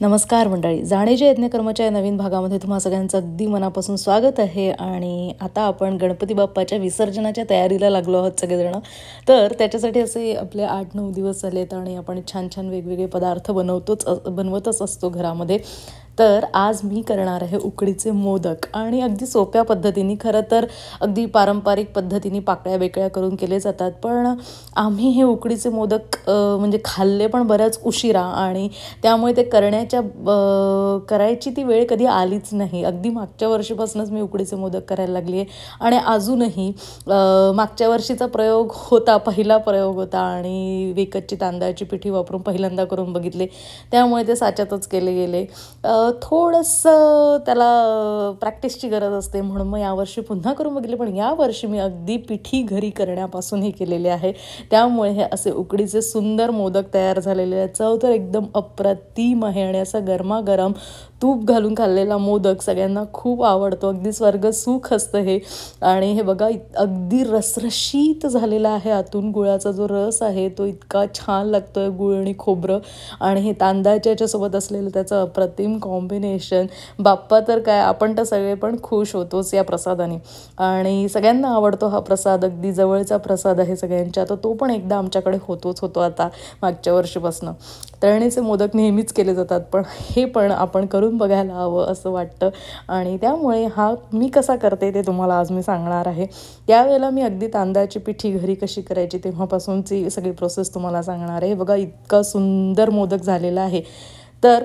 नमस्कार मंडळी, जाणीचे यज्ञकर्माच्या या नवीन भागामध्ये तुम्हा सगळ्यांचं अगदी मनापासून स्वागत आहे. आणि आता आपण गणपती बाप्पाच्या विसर्जनाच्या तयारीला लागलो आहोत सगळेजण. तर त्याच्यासाठी असे आपले 8-9 दिवस झालेत आणि आपण छान छान वेगवेगळे पदार्थ बनवतच असतो घरामध्ये. तर आज मी करणार आहे उकडीचे मोदक आणि अगदी सोप्या पद्धतीने. खरं तर अगदी पारंपरिक पद्धतीने पाकळ्या बेकळ्या करून केले जातात, पण आम्ही हे उकडीचे मोदक म्हणजे खाल्ले पण बऱ्याच उशिरा आणि त्यामुळे ते करायची ती वेळ कधी आलीच नाही. अगदी मागच्या वर्षीपासूनच मी उकडीचे मोदक करायला लागली आहे आणि अजूनही मागच्या वर्षीचा प्रयोग होता, पहिला प्रयोग होता आणि विकतची तांदळाची पिठी वापरून पहिल्यांदा करून बघितले, त्यामुळे ते साच्यातच केले गेले. थोडंसं त्याला प्रॅक्टिसची गरज असते, म्हणून मग यावर्षी पुन्हा करून बघितले. पण यावर्षी मी अगदी पिठी घरी करण्यापासून हे केलेले आहे, त्यामुळे हे असे उकडीचे सुंदर मोदक तयार झालेले आहेत. चव तर एकदम अप्रतिम आहे आणि असा गरमागरम तूप घालून खाल्लेला मोदक सगळ्यांना खूप आवडतो. अगदी स्वर्गसुख असतं हे. आणि हे बघा, अगदी रसरशीत झालेला आहे. आतून गुळाचा जो रस आहे तो इतका छान लागतोय, गुळ आणि खोबरं आणि हे तांदळाच्या याच्यासोबत असलेलं त्याचं अप्रतिम कॉम्बिनेशन. बाप्पा तर काय, आपण तर सगळे पण खुश होतोच या प्रसादाने आणि सगळ्यांना आवडतो हा प्रसाद. अगदी जवळचा प्रसाद आहे सगळ्यांच्या, तर तो पण एकदा आमच्याकडे होतो आता मागच्या वर्षीपासून. तळणीचे मोदक नेहमीच केले जातात, पण हे पण आपण करून बघायला हवं असं वाटतं. आणि त्यामुळे हा मी कसा करते ते तुम्हाला आज मी सांगणार आहे. त्यावेळेला मी अगदी तांदळाची पिठी घरी कशी करायची तेव्हापासूनची सगळी प्रोसेस तुम्हाला सांगणार आहे. बघा, इतका सुंदर मोदक झालेला आहे. तर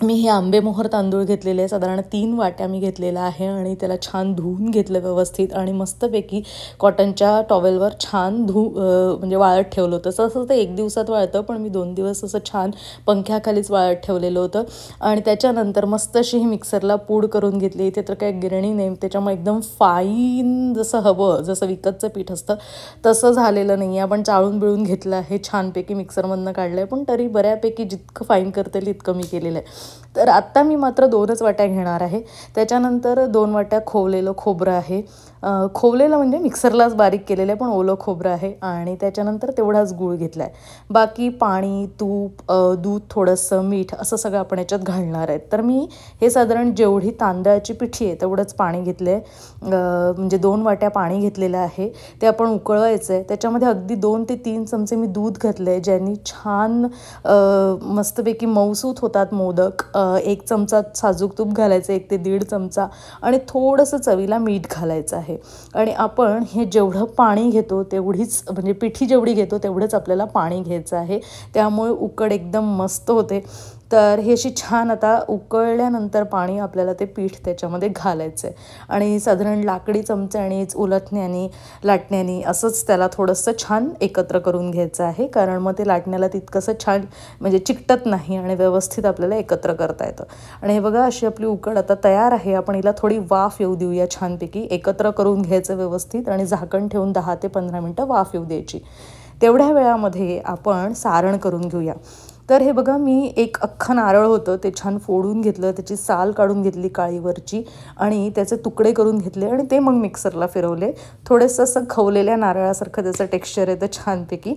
मी हे आंबेमोहर तांदूळ घेतलेले आहे, साधारण 3 वाट्या मी घेतलेला आहे आणि त्याला छान धुवून घेतलं व्यवस्थित आणि मस्तपैकी कॉटनच्या टॉवेलवर छान म्हणजे वाळत ठेवलं होतं. तसं ते 1 दिवसात वाळतं, पण मी 2 दिवस असं छान पंख्याखालीच वाळत ठेवलेलं होतं. आणि त्याच्यानंतर मस्त अशी ही मिक्सरला पूड करून घेतली. इथे तर काही गिरणी नाही, त्याच्यामुळे एकदम फाईन जसं हवं, जसं विकतचं पीठ असतं तसं झालेलं नाही आहे. आपण चाळून बिळून घेतलं आहे, छानपैकी मिक्सरमधनं काढलं आहे, पण तरी बऱ्यापैकी जितकं फाईन करता येईल इतकं मी केलेलं आहे. तर आत्ता मी मात्र 2च वाट्या घेणार आहे. त्याच्यानंतर 2 वाट्या खोवलेलं खोबरं आहे. खोवलेलं म्हणजे मिक्सरलाच बारीक केलेलं आहे, पण ओलं खोबरं आहे. आणि त्याच्यानंतर तेवढाच गूळ घेतला आहे. बाकी पाणी, तूप, दूध, थोडंसं मीठ असं सगळं आपण याच्यात घालणार आहेत. तर मी हे साधारण जेवढी तांदळाची पिठी आहे तेवढंच पाणी घेतलं आहे. म्हणजे 2 वाट्या पाणी घेतलेलं आहे, ते आपण उकळवायचं आहे. त्याच्यामध्ये अगदी 2 ते 3 चमचे मी दूध घातलं आहे, ज्यांनी छान मस्तपैकी मऊसूत होतात मोदक. 1 चमचा साजूक तूप घालायचं, 1 ते 1.5 चमचा, आणि थोडंसं चवीला मीठ घालायचं आहे. आणि आपण हे जेवढं पाणी घेतो तेवढीच, म्हणजे पिठी जेवढी घेतो तेवढंच आपल्याला पाणी घ्यायचं आहे, त्यामुळे उकड एकदम मस्त होते. तर हे अशी छान आता उकळल्यानंतर पाणी आपल्याला ते पीठ त्याच्यामध्ये घालायचं आहे आणि साधारण लाकडी चमच्यानेच उलटण्याने लाटण्याने असंच त्याला थोडंसं छान एकत्र करून घ्यायचं आहे, कारण मग ते लाटण्याला तितकंसं छान म्हणजे चिकटत नाही आणि व्यवस्थित आपल्याला एकत्र करता येतं. आणि हे बघा, अशी आपली उकड आता तयार आहे. आपण हिला थोडी वाफ येऊ देऊया, छानपैकी एकत्र करून घ्यायचं व्यवस्थित आणि झाकण ठेवून 10 ते 15 मिनटं वाफ येऊ द्यायची. तेवढ्या वेळामध्ये आपण सारण करून घेऊया. तर हे बघा, मी 1 अख्खं नारळ होतं ते छान फोडून घेतलं, त्याची साल काढून घेतली काळीवरची आणि त्याचे तुकडे करून घेतले आणि ते मग मिक्सरला फिरवले. थोडंसं असं खवलेल्या नारळासारखं त्याचं टेक्स्चर येतं छानपैकी,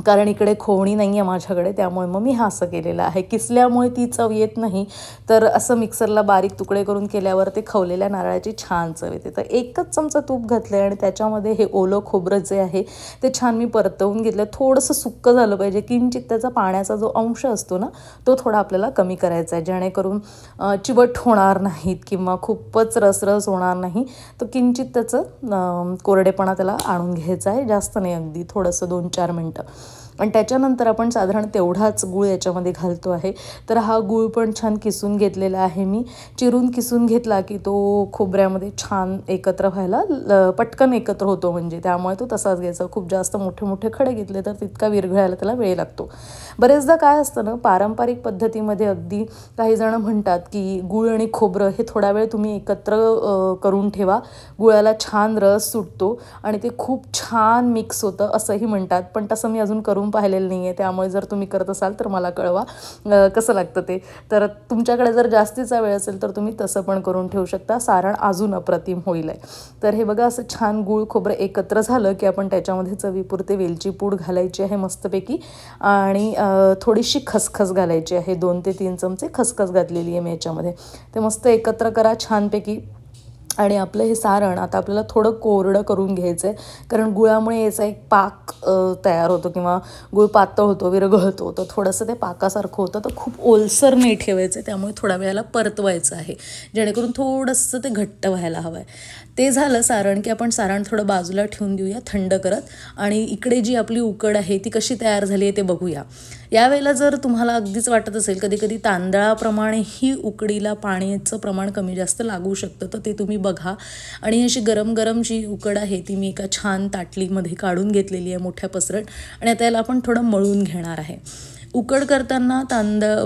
कारण इकडे खोवणी नाही आहे माझ्याकडे, त्यामुळे मग मी असं केलेलं आहे. किसल्यामुळे ती चव येत नाही, तर असं मिक्सरला बारीक तुकडे करून केल्यावर ते खवलेल्या नारळाची छान चव येते. तर 1च चमचा तूप घातलं आहे आणि त्याच्यामध्ये हे ओलं खोबरं जे आहे ते छान मी परतवून घेतलं. थोडंसं सुक्कं झालं पाहिजे, किंचित त्याचा पाण्याचा जो अंश असतो ना तो थोडा आपल्याला कमी करायचा आहे, जेणेकरून चिवट होणार नाहीत किंवा खूपच रसरस होणार नाही. तर किंचित त्याचं कोरडेपणा त्याला आणून घ्यायचा आहे, जास्त नाही, अगदी थोडंसं 2-4 मिनटं. आणि त्याच्यानंतर आपण साधारण तेवढाच गूळ याच्यामध्ये घालतो आहे. तर हा गूळ पण छान किसून घेतलेला आहे मी. चिरून किसून घेतला की तो खोबऱ्यामध्ये छान एकत्र व्हायला पटकन एकत्र होतो, म्हणजे त्यामुळे तो तसाच घ्यायचा. खूप जास्त मोठे मोठे खडे घेतले तर तितका विरघळायला त्याला वेळ लागतो. बरेचदा काय असतं ना, पारंपरिक पद्धतीमध्ये अगदी काही जण म्हणतात की गूळ आणि खोबरं हे थोडा वेळ तुम्ही एकत्र करून ठेवा, गुळाला छान रस सुटतो आणि ते खूप छान मिक्स होतं असंही म्हणतात. पण तसं मी अजून करून करून पाहिलेलं नाही आहे, त्यामुळे जर तुम्ही करत असाल तर मला कळवा कसं लागतं ते. तर तुमच्याकडे जर जास्तीचा वेळ असेल तर तुम्ही तसं पण करून ठेवू शकता. सारण अजून अप्रतिम होईल आहे. तर हे बघा असं छान गूळ खोबरं एकत्र झालं की आपण त्याच्यामध्ये चवीपुरते वेलची पूड घालायची आहे मस्तपैकी आणि थोडीशी खसखस घालायची आहे. 2 ते 3 चमचे खसखस घातलेली आहे मी याच्यामध्ये. ते मस्त एकत्र करा छानपैकी. आणि आपलं हे सारण आता आपल्याला थोडं कोरडं करून घ्यायचं आहे, कारण गुळामुळे याचा एक पाक तयार होतो किंवा गुळ पातळ होतो, विरघळतो. तर थोडंसं ते पाकासारखं होतं, तर खूप ओलसर नाही ठेवायचं आहे. त्यामुळे थोड्या वेळाला परतवायचं आहे, जेणेकरून थोडंसं ते घट्ट व्हायला हवं आहे. ते झालं सारण की आपण सारण थोडं बाजूला ठेवून देऊया थंड करत. आणि इकडे जी आपली उकड आहे ती कशी तयार झाली आहे ते बघूया. यावेळेला जर तुम्हाला अगदीच वाटत असेल, कधी कधी तांदळाप्रमाणेही उकडीला पाण्याचं प्रमाण कमी जास्त लागू शकतं, तर ते तुम्ही बघा. आणि अशी गरम गरम जी उकड आहे ती मी एका छान ताटलीमध्ये काढून घेतलेली आहे मोठ्या पसरट. आणि आता याला आपण थोडं मळून घेणार आहे. उकड करताना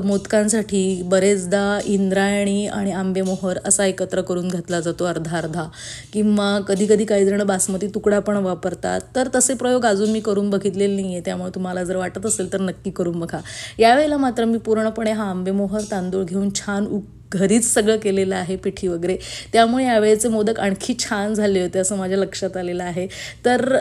मोदकांसाठी बरेचदा इंद्रायणी आणि आंबेमोहर असा एकत्र करून घातला जातो, अर्धा अर्धा. किंवा कधी कधी काही जण बासमती तुकडा पण वापरतात. तर तसे प्रयोग अजून मी करून बघितलेले नाही आहे, त्यामुळे तुम्हाला जर वाटत असेल तर नक्की करून बघा. यावेळेला मात्र मी पूर्णपणे हा आंबेमोहर तांदूळ घेऊन छान घरीच सगळं केलेलं आहे, पिठी वगैरे. त्यामुळे यावेळेचे मोदक आणखी छान झाले होते असं माझ्या लक्षात आलेलं आहे. तर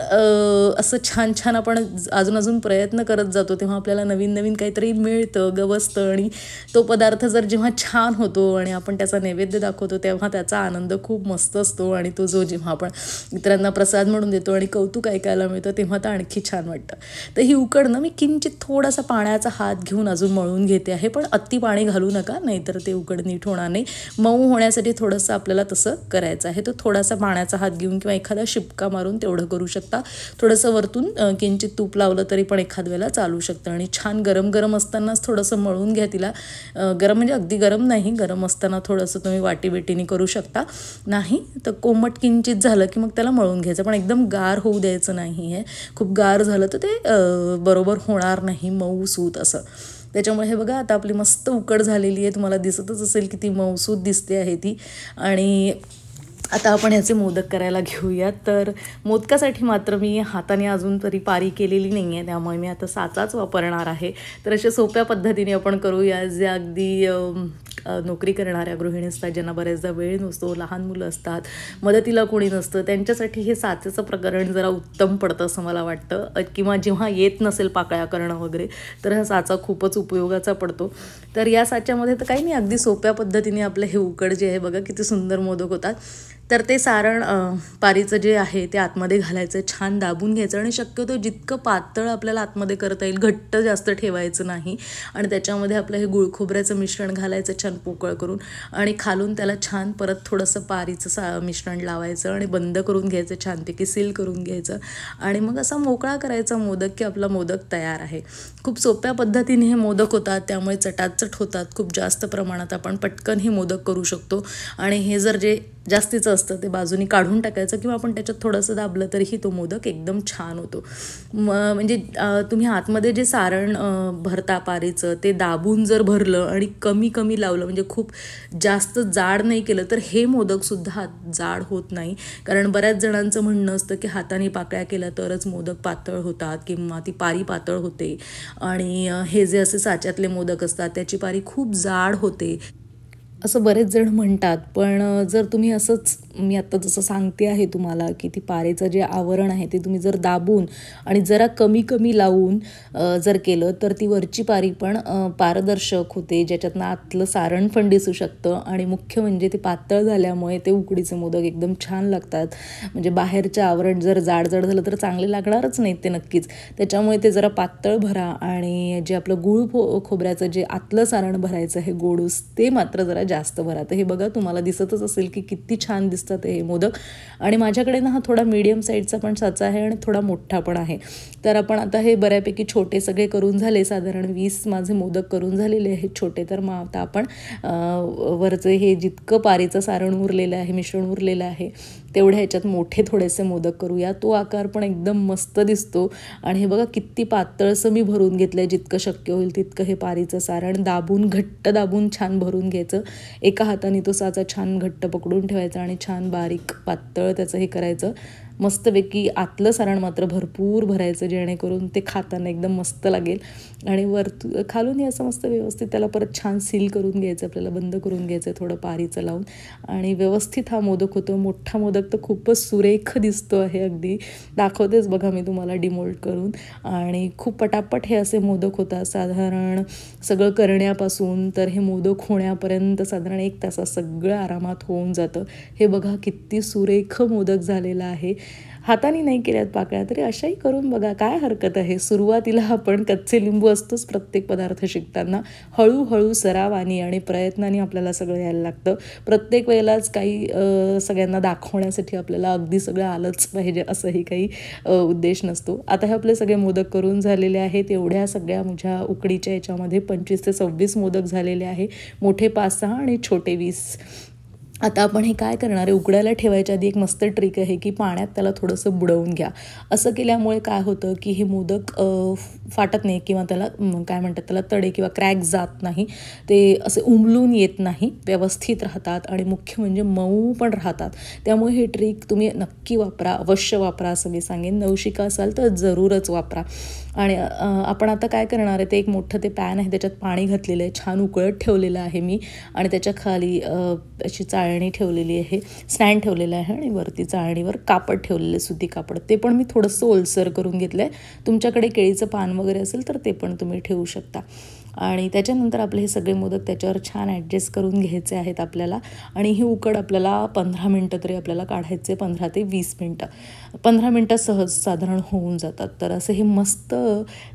असं छान छान आपण अजून प्रयत्न करत जातो, तेव्हा आपल्याला नवीन नवीन काहीतरी मिळतं, गवसतं. आणि तो पदार्थ जर जेव्हा छान होतो आणि आपण त्याचा नैवेद्य दाखवतो तेव्हा त्याचा आनंद खूप मस्त असतो. आणि तो जेव्हा आपण इतरांना प्रसाद म्हणून देतो आणि कौतुक ऐकायला मिळतं तेव्हा तर आणखी छान वाटतं. तर ही उकडणं मी किंचित थोडासा पाण्याचा हात घेऊन अजून मळून घेते आहे, पण अति पाणी घालू नका, नाहीतर ते उकड नीट होणार नाही. मऊ होण्यासाठी थोडंसं आपल्याला तसं करायचं आहे. तर थोडासा पाण्याचा हात घेऊन किंवा एखादा शिपका मारून तेवढं करू शकता. थोडंसं वरतून किंचित तूप लावलं तरी पण एखाद वेळेला चालू शकतं. आणि छान गरम गरम असतानाच थोडंसं मळून घ्या तिला. गरम म्हणजे अगदी गरम नाही, गरम असताना थोडंसं तुम्ही वाटीबेटीने करू शकता. नाही तर कोमट किंचित झालं की मग त्याला मळून घ्यायचं, पण एकदम गार होऊ द्यायचं नाही आहे. खूप गार झालं तर ते बरोबर होणार नाही, मऊ सूत असं. त्याच्यामुळे हे बघा आता आपली मस्त उकड झालेली आहे. तुम्हाला दिसतच असेल किती मऊसूत दिसते आहे ती. आणि आता आपण ह्याचे मोदक करायला घेऊयात. तर मोदकासाठी मात्र मी हाताने अजून तरी पारी केलेली नाही आहे, त्यामुळे मी आता साचाच वापरणार आहे. तर अशा सोप्या पद्धतीने आपण करूया. जे अगदी नोकरी करणाऱ्या गृहिणी असतात, ज्यांना बऱ्याचदा वेळ नसतो, लहान मुलं असतात, मदतीला कोणी नसतं, त्यांच्यासाठी हे साचेचं प्रकरण जरा उत्तम पडतं असं मला वाटतं. किंवा जेव्हा येत नसेल पाकळ्या करणं वगैरे तर हा साचा खूपच उपयोगाचा पडतो. तर या साच्यामध्ये तर काही नाही, अगदी सोप्या पद्धतीने आपलं हे उकड जे आहे बघा किती सुंदर मोदक होतात. तर ते सारण पारीचं जे आहे ते आतमध्ये घालायचं, छान दाबून घ्यायचं. आणि शक्यतो जितकं पातळ आपल्याला आतमध्ये करता येईल, घट्ट जास्त ठेवायचं नाही. आणि त्याच्यामध्ये आपलं हे गुळखोबऱ्याचं मिश्रण घालायचं छान पोकळ करून. आणि खालून त्याला छान परत थोडंसं पारीचं मिश्रण लावायचं आणि बंद करून घ्यायचं, छानपैकी सील करून घ्यायचं. आणि मग असा मोकळा करायचा मोदक की आपला मोदक तयार आहे. खूप सोप्या पद्धतीने हे मोदक होतात, त्यामुळे चटाचट होतात. खूप जास्त प्रमाणात आपण पटकन हे मोदक करू शकतो. आणि हे जर जे जास्तीचं असतं ते बाजूनी काढून टाकायचं किंवा आपण त्याच्यात थोडंसं दाबलं तरीही तो मोदक एकदम छान होतो. म्हणजे तुम्ही आतमध्ये जे सारण भरता पारीचं ते दाबून जर भरलं आणि कमी कमी लावलं, म्हणजे खूप जास्त जाड नाही केलं, तर हे मोदकसुद्धा जाड होत नाही. कारण बऱ्याच जणांचं म्हणणं असतं की हाताने पाकळ्या केल्या तरच मोदक पातळ होतात किंवा ती पारी पातळ होते. आणि हे जे असे साच्यातले मोदक असतात त्याची पारी खूप जाड होते असं बरेच जण म्हणतात. पण जर तुम्ही असंच, मी आत्ता जसं सांगते आहे तुम्हाला, की ती पारेचं जे आवरण आहे ते तुम्ही जर दाबून आणि जरा कमी कमी लावून जर केलं तर ती वरची पारी पण पारदर्शक होते, ज्याच्यातनं आतलं सारण पण दिसू शकतं. आणि मुख्य म्हणजे ते पातळ झाल्यामुळे ते उकडीचे मोदक एकदम छान लागतात. म्हणजे बाहेरचं आवरण जर जाड झालं तर चांगले लागणारच नाहीत ते नक्कीच. त्याच्यामुळे ते जरा पातळ भरा. आणि जे आपलं खोबऱ्याचं जे आतलं सारण भरायचं आहे गोडूस, ते मात्र जरा जास्त भरा. तर हे बघा तुम्हाला दिसतच असेल की किती छान दिसतात हे मोदक. आणि माझ्याकडे ना हा थोडा मीडियम साईजचा पण साचा आहे आणि थोडा मोठा पण आहे. तर आपण आता हे बऱ्यापैकी छोटे सगळे करून झाले, साधारण 20 माझे मोदक करून झालेले आहेत छोटे. तर मग आता आपण वरचं हे जितकं पारीचं सारण उरलेलं आहे, मिश्रण उरलेलं आहे, तेवढ्या ह्याच्यात मोठे थोडेसे मोदक करूया. तो आकार पण एकदम मस्त दिसतो. आणि हे बघा किती पातळसं मी भरून घेतलं आहे, जितकं शक्य होईल तितकं हे पारीचं सारण दाबून, घट्ट दाबून छान भरून घ्यायचं. एका हाताने तो साचा छान घट्ट पकडून ठेवायचा आणि छान बारीक पातळ त्याचं हे करायचं. मस्तपैकी आतलं सारण मात्र भरपूर भरायचं, जेणेकरून ते खाताना एकदम मस्त लागेल. आणि खालूनही असं मस्त व्यवस्थित त्याला परत छान सील करून घ्यायचं, आपल्याला बंद करून घ्यायचं थोडं पारीचं लावून. आणि व्यवस्थित हा मोदक होतो. मोठा मोदक तर खूपच सुरेख दिसतो आहे, अगदी दाखवतेच बघा मी तुम्हाला डिमोल्ड करून. आणि खूप पटापट हे असे मोदक होतात. साधारण सगळं करण्यापासून तर हे मोदक होण्यापर्यंत साधारण 1 तासात सगळं आरामात होऊन जातं. हे बघा किती सुरेख मोदक झालेला आहे. हाताने नाही केल्यात पाकळ्या तरी अशाही करून बघा, काय हरकत आहे. सुरुवातीला आपण कच्चे लिंबू असतोच प्रत्येक पदार्थ शिकताना. हळूहळू सरावानी आणि प्रयत्नाने आपल्याला सगळं यायला लागतं. प्रत्येक वेळेलाच काही सगळ्यांना दाखवण्यासाठी आपल्याला अगदी सगळं आलंच पाहिजे असंही काही उद्देश नसतो. आता हे आपले सगळे मोदक करून झालेले आहेत. एवढ्या सगळ्या माझ्या उकडीच्या याच्यामध्ये 25 ते 26 मोदक झालेले आहे. मोठे 5-6 आणि छोटे 20. आता आपण हे काय करणार आहे, उकडायला ठेवायच्या आधी एक मस्त ट्रिक आहे की पाण्यात त्याला थोडंसं बुडवून घ्या. असं केल्यामुळे काय होतं की हे मोदक फाटत नाही किंवा त्याला काय म्हणतात, त्याला तडे किंवा क्रॅक जात नाही. ते असे उमलून येत नाही, व्यवस्थित राहतात आणि मुख्य म्हणजे मऊ पण राहतात. त्यामुळे हे ट्रिक तुम्ही नक्की वापरा, अवश्य वापरा असं मी सांगेन. नवशिका असाल तर जरूरच वापरा. आणि आपण आता काय करणार आहे, ते एक मोठं ते पॅन आहे, त्याच्यात पाणी घातलेलं आहे, छान उकळत ठेवलेलं आहे मी. आणि त्याच्या खाली अशी चाळणी ठेवलेली आहे, स्टँड ठेवलेलं आहे आणि वरती चाळणीवर कापड ठेवलेलं आहे, सुती कापड. ते पण मी थोडंसं ओलसर करून घेतलं आहे. तुमच्याकडे केळीचं पान वगैरे असेल तर ते पण तुम्ही ठेवू शकता. आणि त्याच्यानंतर आपले हे सगळे मोदक त्याच्यावर छान ॲडजस्ट करून घ्यायचे आहेत आपल्याला. आणि ही उकड आपल्याला 15 मिनटं तरी आपल्याला काढायचे, 15 ते 20 मिनटं. 15 मिनटं सहज साधारण होऊन जातात. तर असे हे मस्त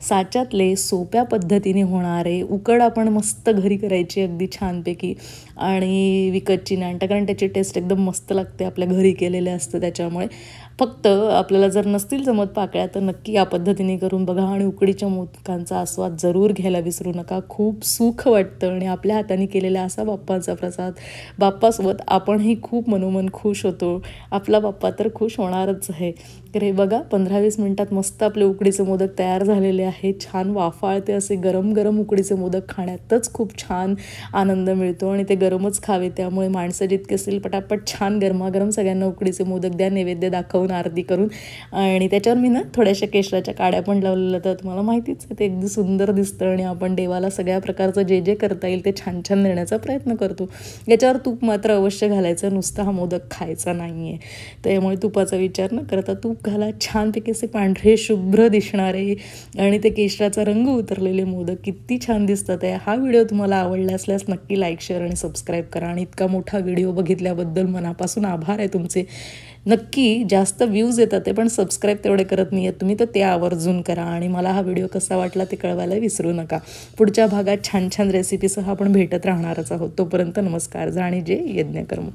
साच्यातले सोप्या पद्धतीने होणारे उकड आपण मस्त घरी करायची अगदी छानपैकी. आणि विकतची नाही आणता, कारण त्याची टेस्ट एकदम मस्त लागते, आपल्या घरी केलेले असतं त्याच्यामुळे. फक्त आपल्याला जर नसतील जमत पाकळ्या तर नक्की या पद्धतीने करून बघा आणि उकडीच्या मोदकांचा आस्वाद जरूर घ्यायला विसरू नका. खूप सुख वाटतं आणि आपल्या हाताने केलेला असा बाप्पाचा प्रसाद, बाप्पासोबत आपणही खूप मनोमन खुश होतो. आपला बाप्पा तर खुश होणारच आहे. तर हे बघा 15-20 मिनटात मस्त आपले उकडीचे मोदक तयार झालेले आहेत. छान वाफाळते असे गरम गरम उकडीचे मोदक खाण्यातच खूप छान आनंद मिळतो आणि ते गरमच खावे. त्यामुळे माणसं जितके असतील पटापट छान गरमागरम सगळ्यांना उकडीचे मोदक द्या, नैवेद्य दाखवून, आरती करून. आणि त्याच्यावर मी ना थोड्याशा केशराच्या काड्या पण लावलेल्या, तर तुम्हाला माहितीच आहे ते अगदी सुंदर दिसतं. आणि आपण देवाला सगळ्या प्रकारचं जे जे करता येईल ते छान छान देण्याचा प्रयत्न करतो. याच्यावर तूप मात्र अवश्य घालायचं, नुसता हा मोदक खायचा नाही आहे. त्यामुळे तुपाचा विचार न करता तूप घाला. छानपैकी असे पांढरे शुभ्र दिसणारे आणि ते केशराचा रंग उतरलेले मोदक किती छान दिसतात आहे. हा व्हिडिओ तुम्हाला आवडला असल्यास नक्की लाईक, शेअर आणि सबस्क्राईब करा. आणि इतका मोठा व्हिडिओ बघितल्याबद्दल मनापासून आभार आहे तुमचे. नक्की जास्त व्ह्यूज येतात ते, पण सबस्क्राईब तेवढे करत नाही आहेत तुम्ही, तर ते आवर्जून करा. आणि मला हा व्हिडिओ कसा वाटला ते कळवायला विसरू नका. पुढच्या भागात छान छान रेसिपीसह आपण भेटत राहणारच आहोत. तोपर्यंत नमस्कार. जाणीजे यज्ञकर्म.